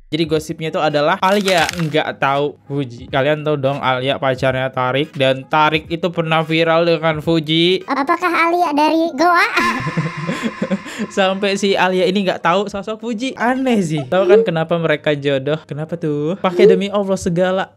Jadi gosipnya itu adalah Alia nggak tahu Fuji. Kalian tahu dong Alia pacarnya Tarik, dan Tarik itu pernah viral dengan Fuji. Apakah Alia dari Goa? Sampai si Alia ini nggak tahu sosok Fuji. Aneh sih. Tahu kan kenapa mereka jodoh? Kenapa tuh? Pakai demi Allah segala.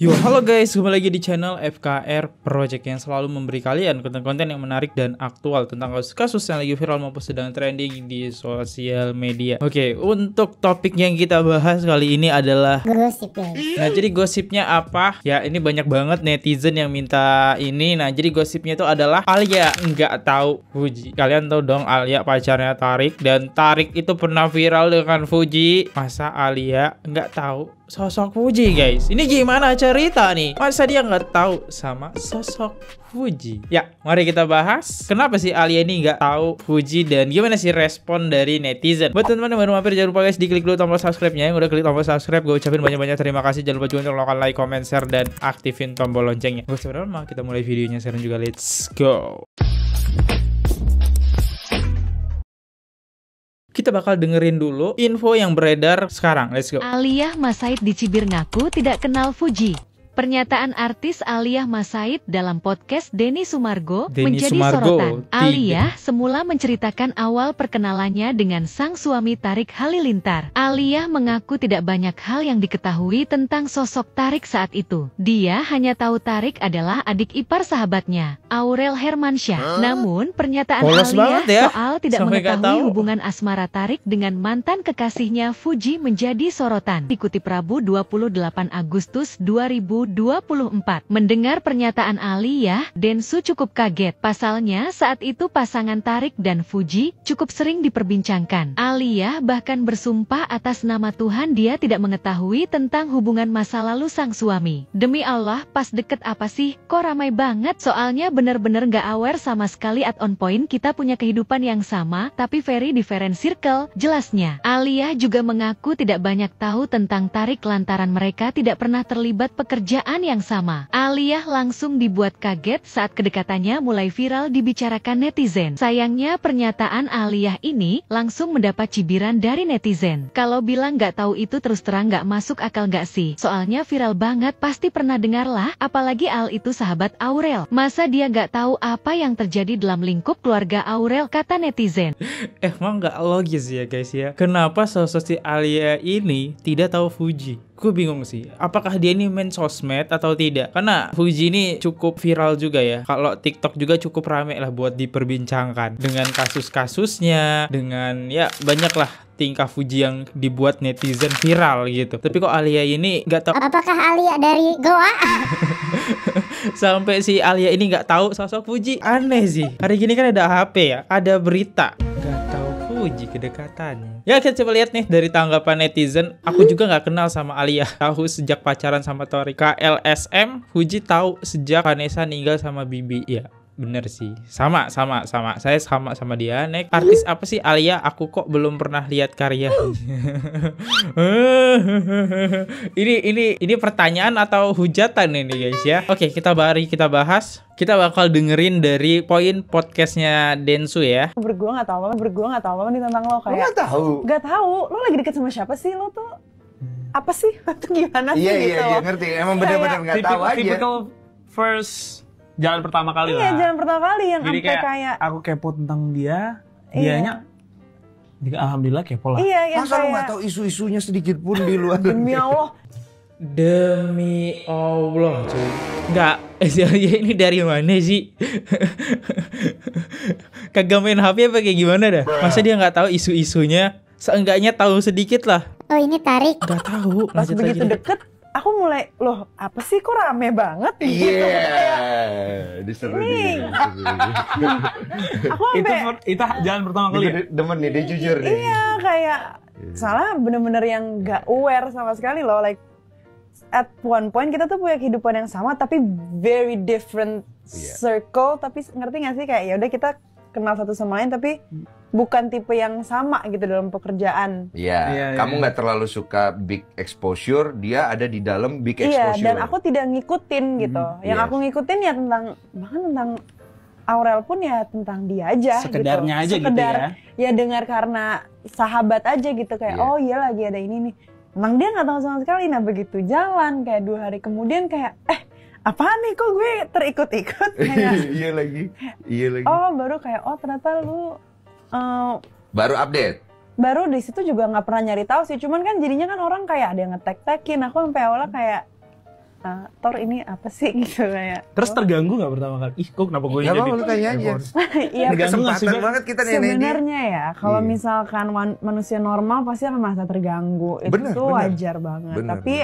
Yo, halo guys, kembali lagi di channel FKR Project yang selalu memberi kalian konten-konten yang menarik dan aktual tentang kasus-kasus yang lagi viral maupun sedang trending di sosial media. Oke, untuk topik yang kita bahas kali ini adalah Gosip, guys. Nah, jadi gosipnya apa? Ya, ini banyak banget netizen yang minta ini. Nah, jadi gosipnya itu adalah Alia nggak tahu Fuji. Kalian tahu dong Alia pacarnya Tarik, dan Tarik itu pernah viral dengan Fuji. Masa Alia nggak tahu sosok Fuji, guys? Ini gimana cerita nih? Masa dia nggak tahu sama sosok Fuji? Ya, mari kita bahas. Kenapa sih Alia ini nggak tahu Fuji dan gimana sih respon dari netizen? Buat teman-teman yang baru mampir, jangan lupa guys diklik dulu tombol subscribe-nya. Yang udah klik tombol subscribe, gue ucapin banyak-banyak terima kasih. Jangan lupa juga untuk melakukan like, comment, share, dan aktifin tombol loncengnya. Gue sebenarnya kita mulai videonya sekarang juga. Let's go. Kita bakal dengerin dulu info yang beredar sekarang. Let's go. Alia Masaid di Cibir ngaku tidak kenal Fuji. Pernyataan artis Alia Masaid dalam podcast Denny Sumargo menjadi sorotan. Alia semula menceritakan awal perkenalannya dengan sang suami Tarik Halilintar. Alia mengaku tidak banyak hal yang diketahui tentang sosok Tarik saat itu. Dia hanya tahu Tarik adalah adik ipar sahabatnya, Aurel Hermansyah. Namun pernyataan Alia soal tidak mengetahui hubungan asmara Tarik dengan mantan kekasihnya Fuji menjadi sorotan. Dikutip Rabu 28 Agustus 2024. Mendengar pernyataan Alia, Densu cukup kaget. Pasalnya saat itu pasangan Tarik dan Fuji cukup sering diperbincangkan. Alia bahkan bersumpah atas nama Tuhan dia tidak mengetahui tentang hubungan masa lalu sang suami. Demi Allah, pas deket apa sih? Kok ramai banget? Soalnya bener-bener gak aware sama sekali at on point. Kita punya kehidupan yang sama, tapi very different circle, jelasnya. Alia juga mengaku tidak banyak tahu tentang Tarik lantaran mereka tidak pernah terlibat pekerjaan yang sama. Alia langsung dibuat kaget saat kedekatannya mulai viral dibicarakan netizen. Sayangnya pernyataan Alia ini langsung mendapat cibiran dari netizen. Kalau bilang gak tahu itu terus terang gak masuk akal gak sih? Soalnya viral banget, pasti pernah dengar lah. Apalagi Al itu sahabat Aurel. Masa dia gak tahu apa yang terjadi dalam lingkup keluarga Aurel, kata netizen. Emang gak logis ya guys ya? Kenapa sosok si Alia ini tidak tahu Fuji? Gue bingung sih, apakah dia ini main sosmed atau tidak? Karena Fuji ini cukup viral juga ya. Kalau TikTok juga cukup rame lah buat diperbincangkan. Dengan kasus-kasusnya, dengan ya banyak lah tingkah Fuji yang dibuat netizen viral gitu. Tapi kok Alia ini nggak tahu. Apakah Alia dari Goa? Sampai si Alia ini nggak tahu sosok Fuji. Aneh sih. Hari gini kan ada HP ya, ada berita. Nggak tahu Fuji kedekatannya. Ya, kita coba lihat nih dari tanggapan netizen. Aku juga nggak kenal sama Alia. Tahu sejak pacaran sama Tarik. KLSM, Fuji tahu sejak Vanessa ninggal sama Bibi. Ya, bener sih. Sama. Saya sama dia. Nek, artis apa sih Alia? Aku kok belum pernah lihat karya. Ini pertanyaan atau hujatan ini guys ya. Oke, kita bahas. Kita bakal dengerin dari poin podcastnya Densu ya. Berdua nggak tahu apa nih tentang lo kayak. Nggak tahu. Lo lagi deket sama siapa sih lo tuh? Apa sih? Itu gimana sih gitu? Iya ngerti. Emang bener-bener nggak tahu aja. Typical first jalan pertama kali lah. Iya, jalan pertama kali yang jadi sampai kayak aku kepo tentang dia, dianya alhamdulillah kepo lah. Iya, masa kayak lu nggak tahu isu-isunya sedikit pun di luar? Demi Allah, cuy. Enggak, ini dari mana sih? Kagak main HP apa kayak gimana dah? Masa dia nggak tahu isu-isunya? Seenggaknya tahu sedikit lah. Oh, ini Tarik. Nggak tahu. Pas begitu deket, aku mulai, loh apa sih kok rame banget? Diseru nih. Aku sampai itu jalan pertama kali. Demen nih, dia jujur nih. Iya, kayak salah bener-bener yang gak aware sama sekali loh. Like at one point kita tuh punya kehidupan yang sama tapi very different circle. Tapi ngerti gak sih kayak ya udah kita kenal satu sama lain tapi bukan tipe yang sama gitu dalam pekerjaan. Iya, kamu nggak terlalu suka big exposure, dia ada di dalam big exposure. Iya, dan aku tidak ngikutin gitu. Yang aku ngikutin ya bahkan tentang Aurel pun ya tentang dia aja. Sekedarnya gitu. Aja gitu ya. Ya dengar karena sahabat aja gitu kayak oh iya lagi ada ini nih. Emang dia nggak tahu sama sekali. Nah begitu jalan kayak 2 hari kemudian kayak apaan nih kok gue terikut-ikut kayak Iya lagi. oh baru kayak oh ternyata lu Baru update. baru di situ juga nggak pernah nyari tahu sih, cuman kan jadinya kan orang kayak ada yang nge-tag-tagin, aku sampai awalnya kayak Tor ini apa sih gitu kayak. Terus terganggu nggak pertama kali? Ih, kok kenapa gue Gak jadi? apa-apa, lu tanya aja. Iya Terganggu nggak sih, Kesempatan Bang? banget kita nenek dia. sebenarnya ya kalau Iya. misalkan manusia normal pasti akan merasa terganggu, itu Bener, tuh bener. wajar banget. Bener, Tapi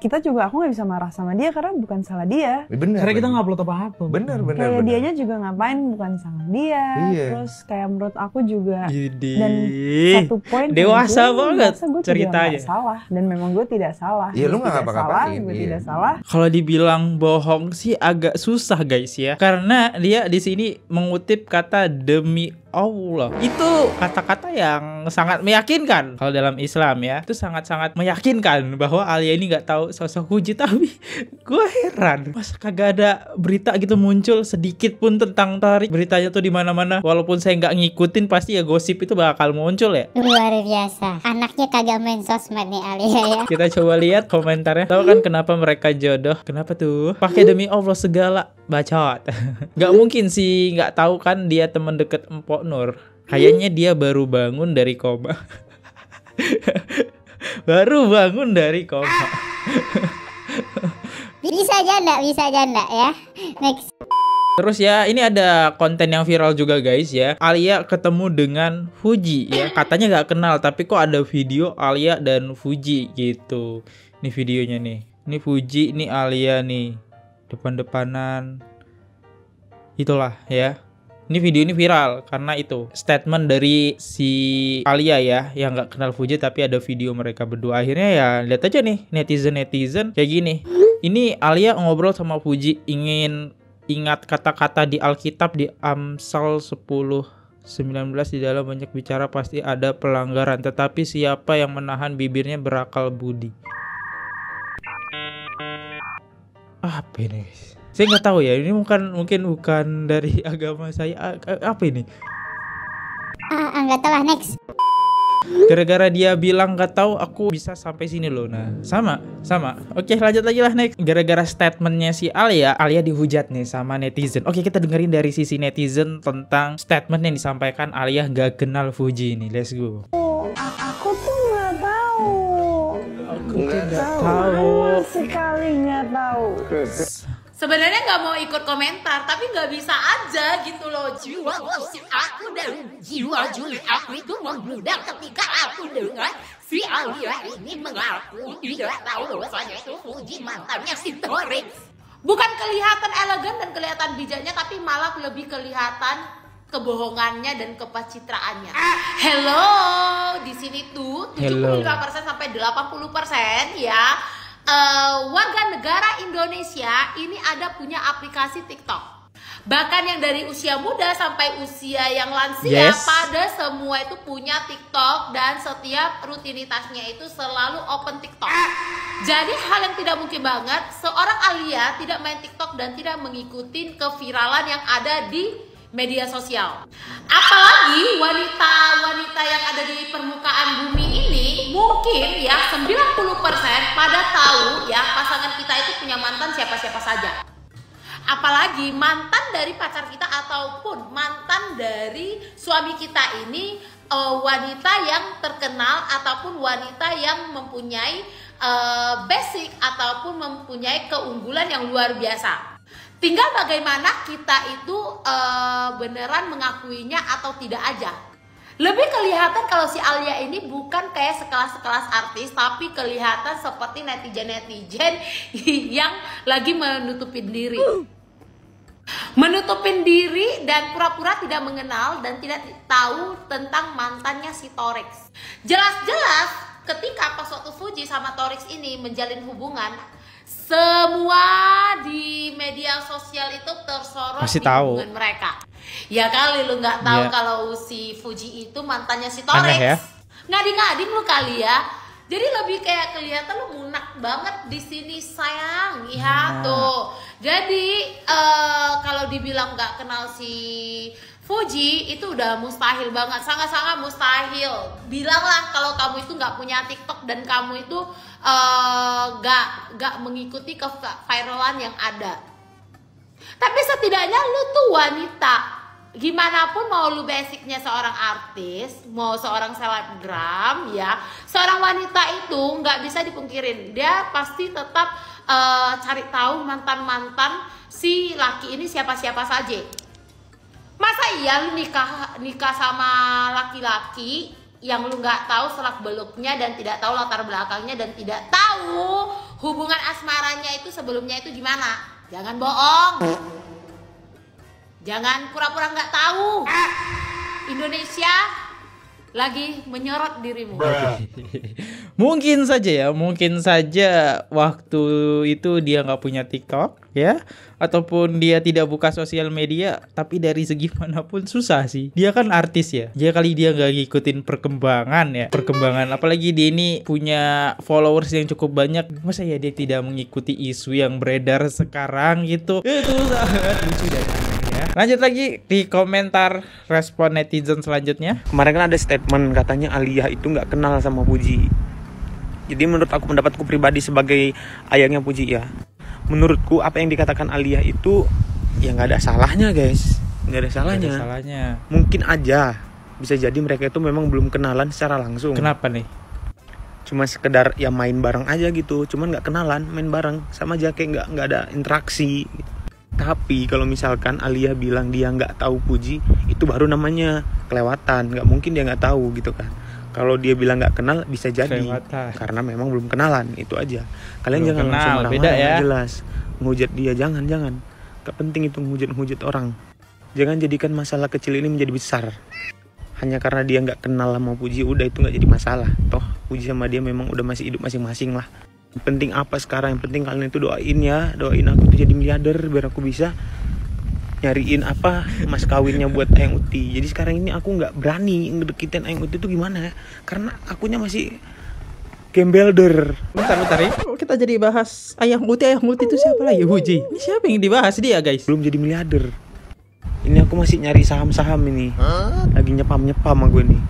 kita juga aku nggak bisa marah sama dia karena bukan salah dia. Bener. Karena kita lagi. nggak upload apa-apa. Bener. Kayak dianya juga ngapain bukan salah dia. Iya. Terus kayak menurut aku juga Jadi dan satu poin dewasa gue banget merasa gue ceritanya. tidak salah dan memang gue tidak salah. Iya, lu Gue nggak tidak ngapa-ngapain, salah, gue iya. tidak salah. Kalau dibilang bohong sih agak susah guys ya. Karena dia di sini mengutip kata demi Allah. Itu kata-kata yang sangat meyakinkan kalau dalam Islam ya. Itu sangat-sangat meyakinkan bahwa Alia ini nggak tahu sosok Fuji. Tapi gue heran, masa kagak ada berita gitu muncul sedikit pun tentang Tarik. Beritanya tuh di mana-mana. Walaupun saya nggak ngikutin, pasti ya gosip itu bakal muncul ya. Luar biasa. Anaknya kagak main sosmed nih Alia ya. Kita coba lihat komentarnya. Tahu kan kenapa mereka jodoh? Kenapa tuh? Pakai demi Allah segala, bacot. Gak mungkin sih nggak tahu kan dia teman deket Empok Nur. Kayaknya dia baru bangun dari koma. Baru bangun dari koma. Bisa janda ya. Next. Terus ya, ini ada konten yang viral juga guys ya. Alia ketemu dengan Fuji ya. Katanya gak kenal, tapi kok ada video Alia dan Fuji gitu. Ini videonya nih. Ini Fuji, ini Alia nih. Depan-depanan. Itulah ya. Ini video ini viral karena itu statement dari si Alia ya, yang gak kenal Fuji tapi ada video mereka berdua. Akhirnya ya lihat aja nih netizen kayak gini. Ini Alia ngobrol sama Fuji, ingin ingat kata-kata di Alkitab di Amsal 10:19, di dalam banyak bicara pasti ada pelanggaran, tetapi siapa yang menahan bibirnya berakal budi. Apa ini guys? Saya nggak tahu ya, ini mungkin bukan dari agama saya. Apa ini? Nggak tahu lah, next. Gara-gara dia bilang nggak tahu, aku bisa sampai sini loh. Nah, sama. Oke, lanjut lagi lah next. Gara-gara statementnya si Alia dihujat nih sama netizen. Oke, kita dengerin dari sisi netizen tentang statement yang disampaikan Alia gak kenal Fuji ini. Let's go. Aku tuh nggak tahu. Aku tidak Sama sekali nggak tahu. Sebenarnya nggak mau ikut komentar, tapi nggak bisa aja gitu loh. Jiwa gosip aku dan jiwa julid aku itu membludak ketika aku dengar si Alia ini mengaku tidak tahu bahwasanya itu Fuji mantannya si Torik. Bukan kelihatan elegan dan kelihatan bijaknya, tapi malah lebih kelihatan kebohongannya dan kepacitraannya. Hello, di sini tuh 75% sampai 80% ya. Warga negara Indonesia ini ada punya aplikasi TikTok. Bahkan yang dari usia muda sampai usia yang lansia, pada semua itu punya TikTok dan setiap rutinitasnya itu selalu open TikTok. Jadi hal yang tidak mungkin banget seorang Alia tidak main TikTok dan tidak mengikuti keviralan yang ada di media sosial. Apalagi wanita-wanita yang ada di permukaan bumi ini mungkin ya 90% pada tahu ya pasangan kita itu punya mantan siapa-siapa saja. Apalagi mantan dari pacar kita ataupun mantan dari suami kita ini wanita yang terkenal ataupun wanita yang mempunyai basic ataupun mempunyai keunggulan yang luar biasa. Tinggal bagaimana kita itu beneran mengakuinya atau tidak aja. Lebih kelihatan kalau si Alia ini bukan kayak sekelas-sekelas artis, tapi kelihatan seperti netizen-netizen yang lagi menutupin diri. Menutupin diri dan pura-pura tidak mengenal dan tidak tahu tentang mantannya si Torix. Jelas-jelas ketika pas waktu Fuji sama Torix ini menjalin hubungan, semua di media sosial itu tersorot pasti di tahu hubungan mereka. Ya kali lu nggak tahu kalau si Fuji itu mantannya si Torix. Ya? Ngadi-ngading lu kali ya. Jadi lebih kayak kelihatan lu munak banget di sini sayang. Iya tuh. Jadi kalau dibilang nggak kenal si Fuji itu udah mustahil banget, sangat-sangat mustahil. Bilanglah kalau kamu itu nggak punya TikTok dan kamu itu nggak mengikuti keviralan yang ada. Tapi setidaknya lu tuh wanita. Gimana pun mau lu basicnya seorang artis, mau seorang selebgram ya, seorang wanita itu nggak bisa dipungkirin. Dia pasti tetap cari tahu mantan-mantan si laki ini siapa-siapa saja. Masa iya lu nikah sama laki-laki yang lu nggak tahu selak beluknya dan tidak tahu latar belakangnya dan tidak tahu hubungan asmaranya itu sebelumnya itu gimana? Jangan bohong, jangan pura-pura nggak tahu. Indonesia lagi menyorot dirimu. Mungkin saja waktu itu dia nggak punya TikTok ya, ataupun dia tidak buka sosial media. Tapi dari segi manapun susah sih. Dia kan artis ya. Kali dia nggak ngikutin perkembangan, apalagi dia ini punya followers yang cukup banyak. Masa ya dia tidak mengikuti isu yang beredar sekarang gitu? Itu sangat lucu dan ya. Lanjut lagi di komentar respon netizen selanjutnya. Kemarin kan ada statement katanya Aliyah itu nggak kenal sama Fuji. Jadi menurut aku, pendapatku pribadi sebagai ayahnya Fuji ya, menurutku apa yang dikatakan Aliyah itu ya nggak ada salahnya guys, nggak ada salahnya. Mungkin aja bisa jadi mereka itu memang belum kenalan secara langsung. Kenapa nih? Cuma sekedar ya main bareng aja gitu, cuman nggak kenalan, main bareng sama aja kayak nggak ada interaksi. Tapi kalau misalkan Aliyah bilang dia nggak tahu Fuji, itu baru namanya kelewatan. Nggak mungkin dia nggak tahu gitu kan. Kalau dia bilang nggak kenal bisa jadi kelewatan, karena memang belum kenalan, itu aja. Kalian belum jangan kenal, langsung beda ya. Jelas menghujat dia, jangan. Gak penting itu menghujat orang. Jangan jadikan masalah kecil ini menjadi besar. Hanya karena dia nggak kenal sama Fuji, udah itu nggak jadi masalah. Toh Fuji sama dia memang udah masih hidup masing-masing lah. Yang penting apa sekarang? Yang penting kalian itu doain aku tuh jadi miliarder biar aku bisa nyariin mas kawinnya buat Ayang Uti. Jadi sekarang ini aku nggak berani ngedeketin Ayang Uti itu gimana? Karena akunya masih gembelder. Bentar ya. Kita jadi bahas Ayang Uti itu siapa lagi? Fuji. Ini siapa yang dibahas dia guys? Belum jadi miliarder. Ini aku masih nyari saham-saham ini. Lagi nyepam sama gue nih.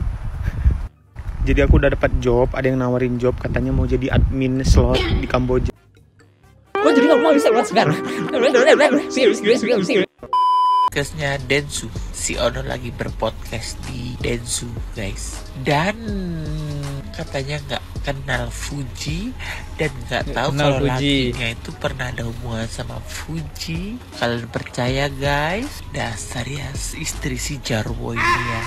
Jadi aku udah dapat job, ada yang nawarin job, katanya mau jadi admin slot di Kamboja. Oh jadi kamu mau bisa buat sekarang? Podcastnya Densu, si Ono lagi berpodcast di Densu guys, dan katanya nggak kenal Fuji dan nggak tahu kalau lakinya itu pernah ada hubungan sama Fuji. Kalian percaya guys? Dasar ya istri si Jarwo ini ya,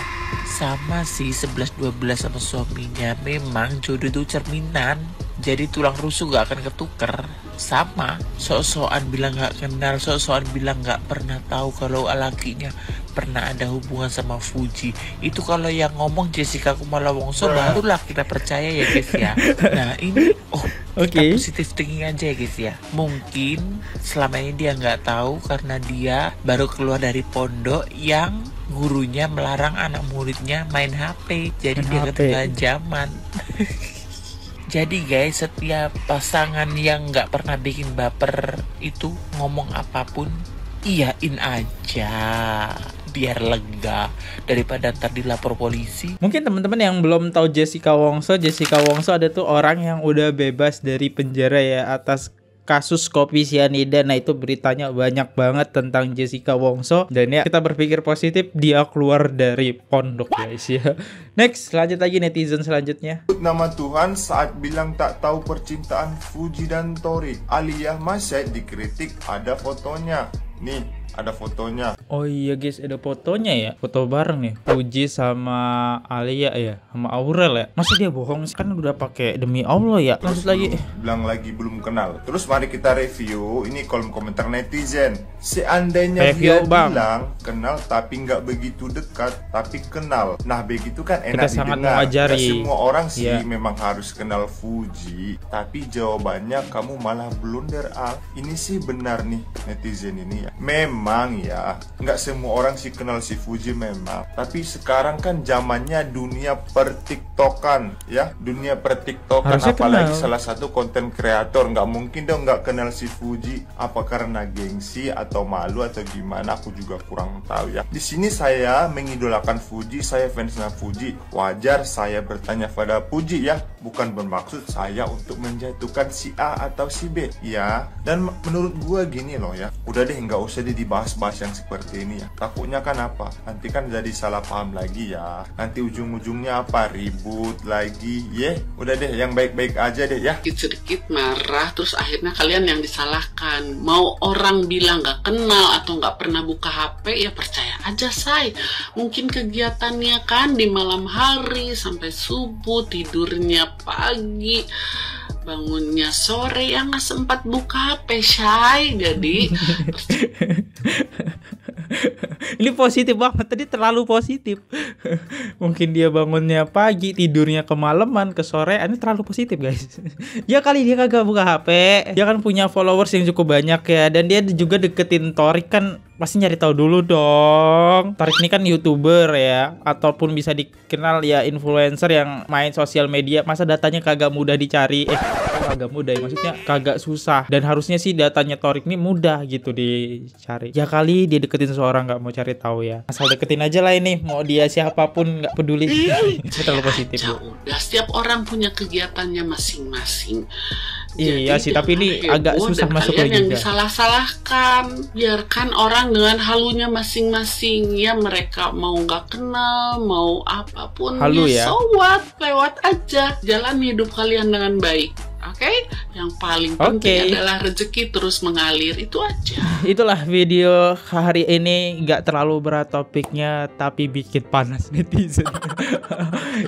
sama si 11-12 sama suaminya. Memang jodoh itu cerminan, jadi tulang rusuk gak akan ketuker. Sama sok-sokan bilang gak kenal, sok-sokan bilang gak pernah tahu kalau lakinya pernah ada hubungan sama Fuji. Itu kalau yang ngomong Jessica Kumala Wongso barulah kita percaya ya guys ya. Nah ini kita positive thinking aja ya guys ya. Mungkin selama ini dia gak tahu karena dia baru keluar dari pondok yang gurunya melarang anak muridnya main HP. Jadi dia ketinggalan zaman. Jadi guys, setiap pasangan yang nggak pernah bikin baper itu ngomong apapun iyain aja biar lega daripada ntar dilapor polisi. Mungkin teman-teman yang belum tahu Jessica Wongso ada tuh orang yang udah bebas dari penjara ya atas kasus kopi sianida. Nah itu beritanya banyak banget tentang Jessica Wongso, dan ya kita berpikir positif dia keluar dari pondok guys ya. Next, lanjut lagi netizen selanjutnya. Nama Tuhan saat bilang tak tahu percintaan Fuji dan Torik. Aliyah Masyaid dikritik, ada fotonya. Nih, ada fotonya. Oh iya guys, ada fotonya ya. Foto bareng nih Fuji sama Aliyah ya, sama Aurel ya. Masa dia bohong? Kan udah pakai demi Allah ya. Lanjut lagi. Bilang lagi belum kenal. Terus mari kita review ini kolom komentar netizen. Seandainya dia bilang kenal tapi nggak begitu dekat, tapi kenal. Nah begitu kan enak kita didengar. Gak semua orang sih memang harus kenal Fuji. Tapi jawabannya kamu malah blunder Al. Ini sih benar nih netizen ini ya. Memang memang ya, nggak semua orang sih kenal si Fuji memang. Tapi sekarang kan zamannya dunia per-tiktokan ya, dunia per-tiktokan. Apalagi salah satu konten kreator, nggak mungkin dong nggak kenal si Fuji. Apa karena gengsi atau malu atau gimana? Aku juga kurang tahu ya. Di sini saya mengidolakan Fuji, saya fansnya Fuji. Wajar saya bertanya pada Fuji ya, bukan bermaksud saya untuk menjatuhkan si A atau si B ya. Dan menurut gua gini loh ya, udah deh nggak usah dibahas-bahas yang seperti ini ya. Takutnya kan apa, nanti kan jadi salah paham lagi ya, nanti ujung-ujungnya apa, ribut lagi ya. Udah deh yang baik-baik aja deh ya. Sedikit marah terus akhirnya kalian yang disalahkan. Mau orang bilang nggak kenal atau nggak pernah buka HP, ya percaya aja say, mungkin kegiatannya kan di malam hari sampai subuh, tidurnya pagi, bangunnya sore, yang nggak sempat buka HP say. Jadi ini positif banget, tadi terlalu positif. Mungkin dia bangunnya pagi, tidurnya kemalaman, kesorean, ini terlalu positif guys. Ya kali dia kagak buka HP, dia kan punya followers yang cukup banyak ya, dan dia juga deketin Torik kan pasti nyari tahu dulu dong. Torik ini kan YouTuber ya, ataupun bisa dikenal ya influencer yang main sosial media. Masa datanya kagak mudah dicari? Kagak mudah ya, maksudnya kagak susah. Dan harusnya sih datanya Torik ini mudah gitu dicari. Ya kali dia deketin seorang nggak mau cari tahu ya. Asal deketin aja lah ini, mau dia siapapun nggak peduli. Itu terlalu positif. Udah, setiap orang punya kegiatannya masing-masing. Iya sih, tapi ini agak susah masuk lagi yang disalah-salahkan. Biarkan orang dengan halunya masing-masing ya, mereka mau nggak kenal, mau apapun halu ya, so what, lewat aja, jalan hidup kalian dengan baik. Oke, yang paling penting adalah rezeki terus mengalir, itu aja. Itulah video hari ini, nggak terlalu berat topiknya, tapi bikin panas netizen.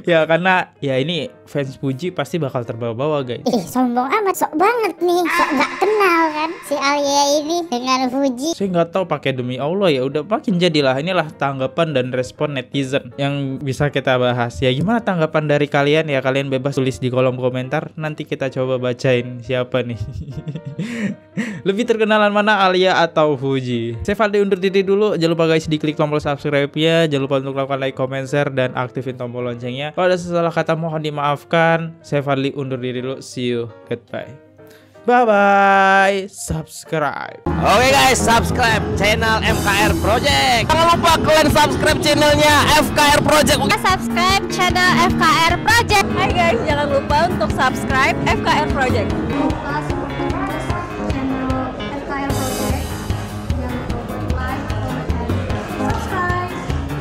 Ya karena ya ini fans Fuji pasti bakal terbawa-bawa guys. Sombong amat, sok banget nih, sok nggak kenal kan si Alia ini dengan Fuji. Saya nggak tahu, pakai demi Allah ya udah makin jadilah. Inilah tanggapan dan respon netizen yang bisa kita bahas. Ya gimana tanggapan dari kalian ya, kalian bebas tulis di kolom komentar. Nanti kita coba bacain siapa nih. Lebih terkenalan mana, Alia atau Fuji? Saya Fadli undur diri dulu. Jangan lupa guys diklik tombol subscribe-nya. Jangan lupa untuk lakukan like, comment, share, dan aktifin tombol loncengnya. Kalau ada salah kata mohon dimaafkan. Saya Fadli undur diri dulu. See you. Goodbye. Bye-bye. Subscribe. Oke guys, subscribe channel FKR Project. Jangan lupa kalian subscribe channelnya FKR Project. Subscribe channel FKR Project. Hai guys, jangan lupa untuk subscribe FKR Project.